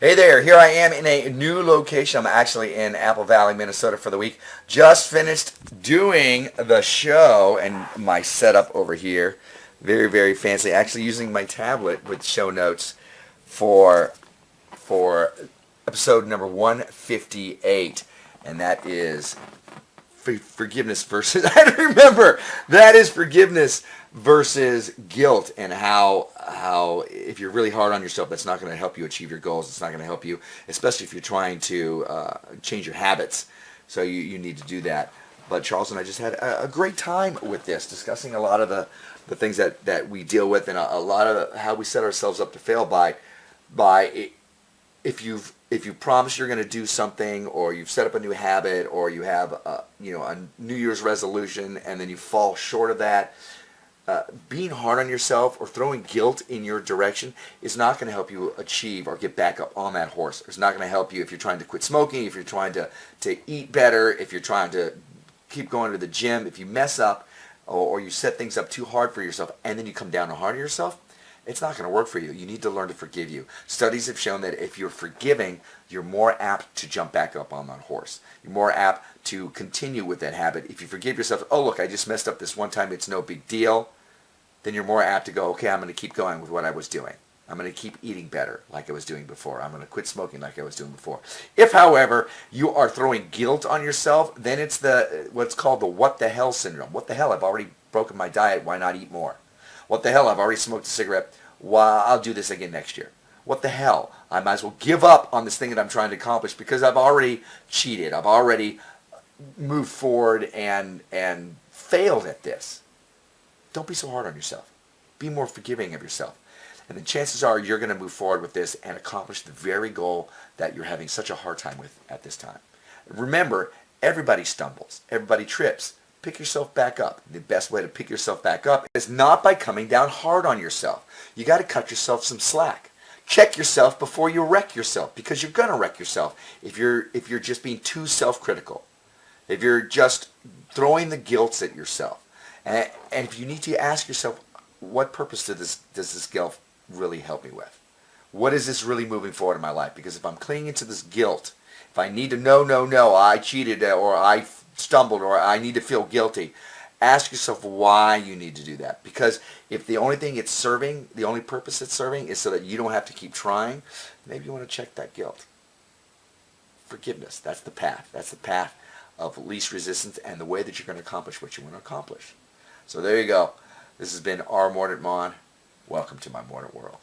Hey there, here I am in a new location. I'm actually in Apple Valley, Minnesota for the week. Just finished doing the show and my setup over here. Very, very fancy. Actually using my tablet with show notes for episode number 158. And that is forgiveness versus, I don't remember, that is forgiveness versus guilt, and how if you're really hard on yourself, that's not going to help you achieve your goals. It's not going to help you, especially if you're trying to change your habits. So you need to do that. But Charles and I just had a great time with this, discussing a lot of the things that we deal with, and a lot of how we set ourselves up to fail by if you promise you're going to do something, or you've set up a new habit, or you have a New Year's resolution and then you fall short of that, being hard on yourself or throwing guilt in your direction is not going to help you achieve or get back up on that horse. It's not going to help you if you're trying to quit smoking, if you're trying to eat better, if you're trying to keep going to the gym. If you mess up or you set things up too hard for yourself and then you come down hard on yourself, it's not going to work for you. You need to learn to forgive you. Studies have shown that if you're forgiving, you're more apt to jump back up on that horse. You're more apt to continue with that habit. If you forgive yourself, oh look, I just messed up this one time, it's no big deal, then you're more apt to go, okay, I'm going to keep going with what I was doing. I'm going to keep eating better like I was doing before. I'm going to quit smoking like I was doing before. If, however, you are throwing guilt on yourself, then it's what's called the what the hell syndrome. What the hell? I've already broken my diet. Why not eat more? What the hell? I've already smoked a cigarette. Well, I'll do this again next year. What the hell? I might as well give up on this thing that I'm trying to accomplish because I've already cheated. I've already moved forward and failed at this. Don't be so hard on yourself. Be more forgiving of yourself. And then chances are you're going to move forward with this and accomplish the very goal that you're having such a hard time with at this time. Remember, everybody stumbles. Everybody trips. Pick yourself back up. The best way to pick yourself back up is not by coming down hard on yourself. You got to cut yourself some slack. Check yourself before you wreck yourself, because you're going to wreck yourself if you're just being too self-critical. If you're just throwing the guilt at yourself. And if you need to ask yourself, what purpose does this guilt really help me with? What is this really moving forward in my life? Because if I'm clinging to this guilt, if I need to no, I cheated, or I stumbled, or I need to feel guilty, ask yourself why you need to do that. Because if the only thing it's serving, the only purpose it's serving is so that you don't have to keep trying, maybe you want to check that guilt. Forgiveness, that's the path. That's the path of least resistance and the way that you're going to accomplish what you want to accomplish. So there you go. This has been our Mordant Mon. Welcome to my Mordant World.